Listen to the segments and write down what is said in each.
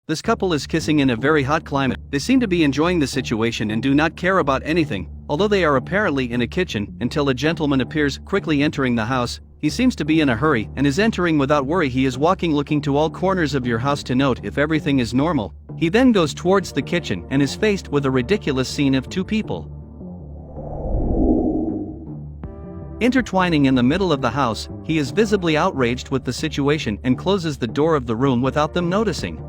This couple is kissing in a very hot climate. They seem to be enjoying the situation and do not care about anything, although they are apparently in a kitchen until a gentleman appears, quickly entering the house. He seems to be in a hurry and is entering without worry. He is walking, looking to all corners of your house to note if everything is normal. He then goes towards the kitchen and is faced with a ridiculous scene of two people intertwining in the middle of the house. He is visibly outraged with the situation and closes the door of the room without them noticing.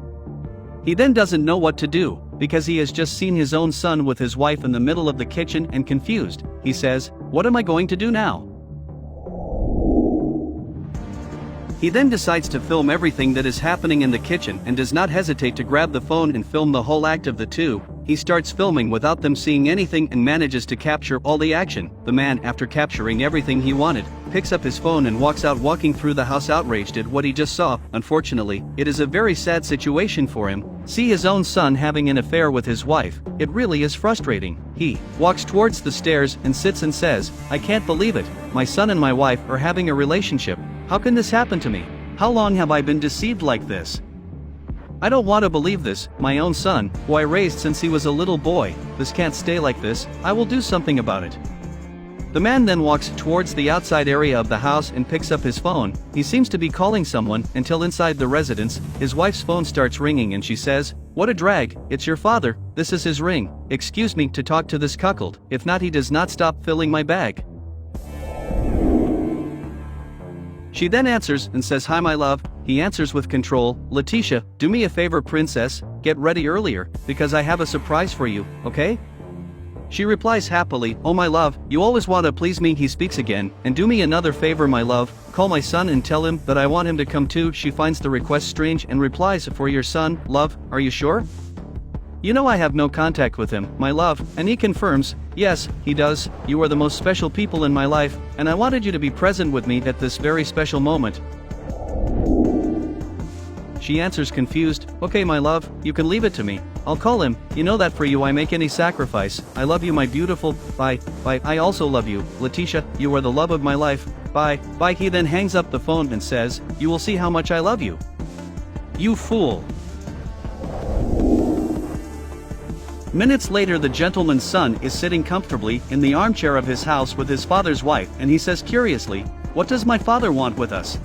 He then doesn't know what to do, because he has just seen his own son with his wife in the middle of the kitchen and confused. He says, "What am I going to do now?" He then decides to film everything that is happening in the kitchen and does not hesitate to grab the phone and film the whole act of the two. He starts filming without them seeing anything and manages to capture all the action. The man, after capturing everything he wanted, picks up his phone and walks out, walking through the house outraged at what he just saw. Unfortunately, it is a very sad situation for him. See his own son having an affair with his wife. It really is frustrating. He walks towards the stairs and sits and says, "I can't believe it. My son and my wife are having a relationship. How can this happen to me? How long have I been deceived like this? I don't want to believe this. My own son, who I raised since he was a little boy. This can't stay like this. I will do something about it." The man then walks towards the outside area of the house and picks up his phone. He seems to be calling someone until inside the residence, his wife's phone starts ringing and she says, "What a drag, it's your father, this is his ring. Excuse me to talk to this cuckold, if not he does not stop filling my bag." She then answers and says, "Hi my love." He answers with control, "Letitia, do me a favor princess, get ready earlier, because I have a surprise for you, okay?" She replies happily, "Oh my love, you always want to please me." He speaks again, "And do me another favor my love, call my son and tell him that I want him to come too." She finds the request strange and replies, "For your son, love, are you sure? You know I have no contact with him, my love." And he confirms, "Yes, he does. You are the most special people in my life, and I wanted you to be present with me at this very special moment." She answers confused, "Okay my love, you can leave it to me. I'll call him. You know that for you I make any sacrifice. I love you my beautiful, bye, bye. I also love you, Letitia, you are the love of my life, bye, bye." He then hangs up the phone and says, "You will see how much I love you. You fool." Minutes later, the gentleman's son is sitting comfortably in the armchair of his house with his father's wife, and he says curiously, "What does my father want with us?"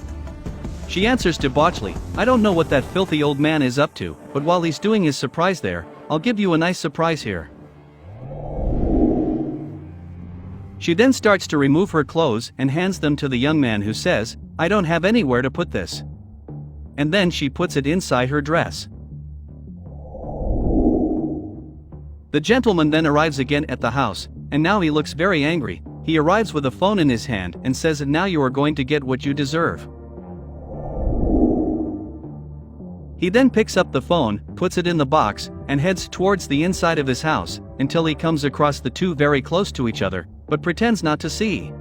She answers debauchedly, "I don't know what that filthy old man is up to, but while he's doing his surprise there, I'll give you a nice surprise here." She then starts to remove her clothes and hands them to the young man, who says, "I don't have anywhere to put this." And then she puts it inside her dress. The gentleman then arrives again at the house, and now he looks very angry. He arrives with a phone in his hand and says that now you are going to get what you deserve. He then picks up the phone, puts it in the box, and heads towards the inside of his house, until he comes across the two very close to each other, but pretends not to see.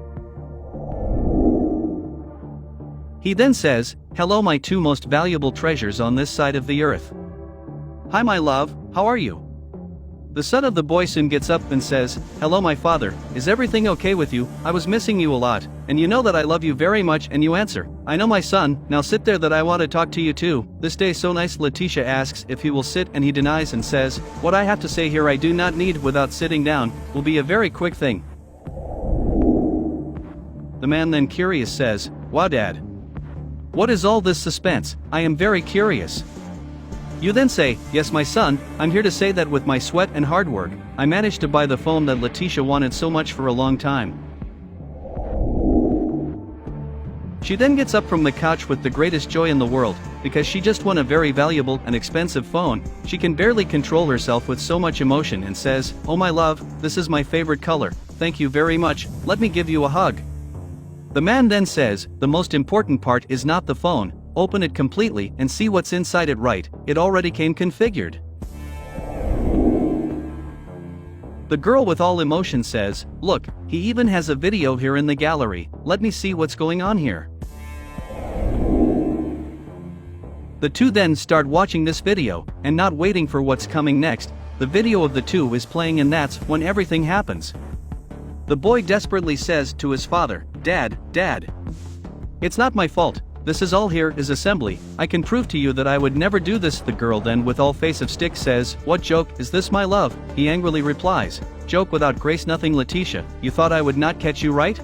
He then says, "Hello my two most valuable treasures on this side of the earth. Hi my love, how are you?" The son of the boy soon gets up and says, "Hello my father, is everything okay with you? I was missing you a lot, and you know that I love you very much." And you answer, "I know my son, now sit there that I want to talk to you too. This day so nice." Letitia asks if he will sit and he denies and says, "What I have to say here I do not need without sitting down, will be a very quick thing." The man then curious says, "Wow dad. What is all this suspense? I am very curious." You then say, "Yes my son, I'm here to say that with my sweat and hard work, I managed to buy the phone that Letitia wanted so much for a long time." She then gets up from the couch with the greatest joy in the world, because she just won a very valuable and expensive phone. She can barely control herself with so much emotion and says, "Oh my love, this is my favorite color, thank you very much, let me give you a hug." The man then says, "The most important part is not the phone. Open it completely and see what's inside it. Right, it already came configured." The girl with all emotion says, "Look, he even has a video here in the gallery, let me see what's going on here." The two then start watching this video, and not waiting for what's coming next, the video of the two is playing, and that's when everything happens. The boy desperately says to his father, "Dad, Dad. It's not my fault, this is all here is assembly, I can prove to you that I would never do this. The girl then with all face of stick says, what joke is this my love? He angrily replies, joke without grace nothing Letitia, you thought I would not catch you right?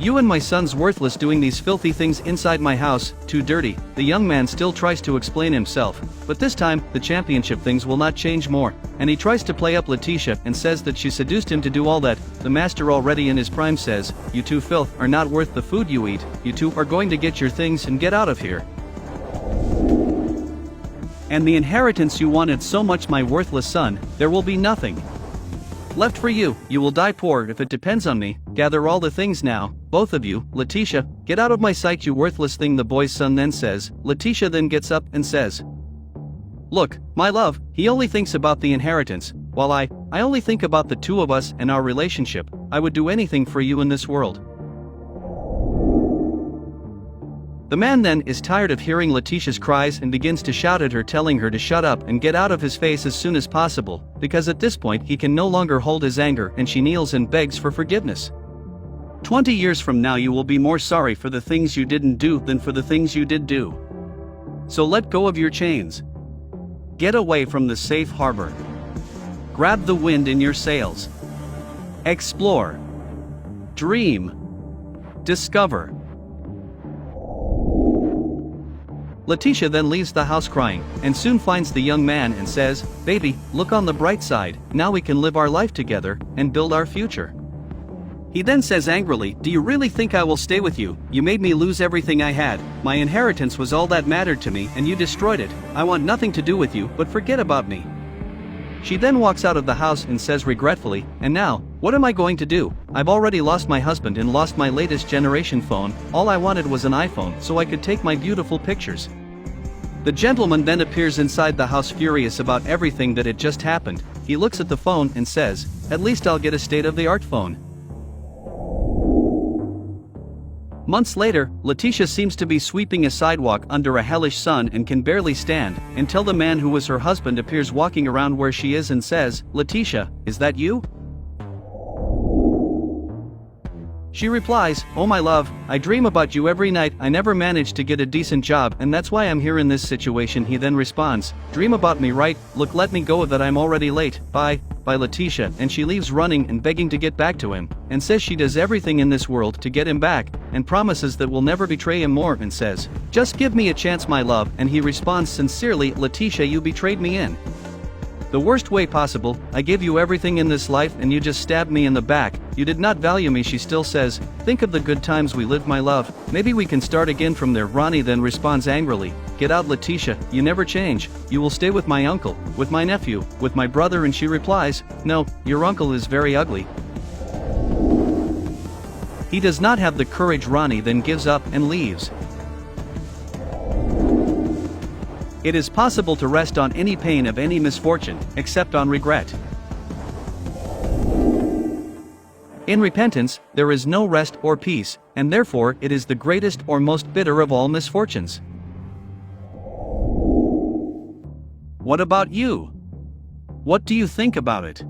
You and my son's worthless doing these filthy things inside my house, too dirty. The young man still tries to explain himself, but this time, the championship things will not change more, and he tries to play up Letitia and says that she seduced him to do all that. The master already in his prime says, you two filth are not worth the food you eat, you two are going to get your things and get out of here. And the inheritance you wanted so much my worthless son, there will be nothing left for you, you will die poor if it depends on me, gather all the things now, both of you. Letitia, get out of my sight you worthless thing the boy's son then says. Letitia then gets up and says, look, my love, he only thinks about the inheritance, while I only think about the two of us and our relationship. I would do anything for you in this world. The man then is tired of hearing Letitia's cries and begins to shout at her telling her to shut up and get out of his face as soon as possible, because at this point he can no longer hold his anger and she kneels and begs for forgiveness. 20 years from now you will be more sorry for the things you didn't do than for the things you did do. So let go of your chains. Get away from the safe harbor. Grab the wind in your sails. Explore. Dream. Discover. Letitia then leaves the house crying, and soon finds the young man and says, baby, look on the bright side, now we can live our life together, and build our future. He then says angrily, do you really think I will stay with you? You made me lose everything I had, my inheritance was all that mattered to me and you destroyed it, I want nothing to do with you but forget about me. She then walks out of the house and says regretfully, and now, what am I going to do? I've already lost my husband and lost my latest generation phone, all I wanted was an iPhone so I could take my beautiful pictures. The gentleman then appears inside the house furious about everything that had just happened. He looks at the phone and says, at least I'll get a state-of-the-art phone. Months later, Letitia seems to be sweeping a sidewalk under a hellish sun and can barely stand, until the man who was her husband appears walking around where she is and says, Letitia, is that you? She replies, oh my love, I dream about you every night, I never managed to get a decent job and that's why I'm here in this situation. He then responds, dream about me right, look let me go that I'm already late, bye Letitia, and she leaves running and begging to get back to him, and says she does everything in this world to get him back, and promises that will never betray him more and says, just give me a chance my love, and he responds sincerely, Letitia you betrayed me in the worst way possible, I gave you everything in this life and you just stabbed me in the back, you did not value me. She still says, think of the good times we lived my love, maybe we can start again from there. Ronnie then responds angrily, get out Letitia, you never change, you will stay with my uncle, with my nephew, with my brother. And she replies, no, your uncle is very ugly. He does not have the courage. Ronnie then gives up and leaves. It is possible to rest on any pain of any misfortune, except on regret. In repentance, there is no rest or peace, and therefore it is the greatest or most bitter of all misfortunes. What about you? What do you think about it?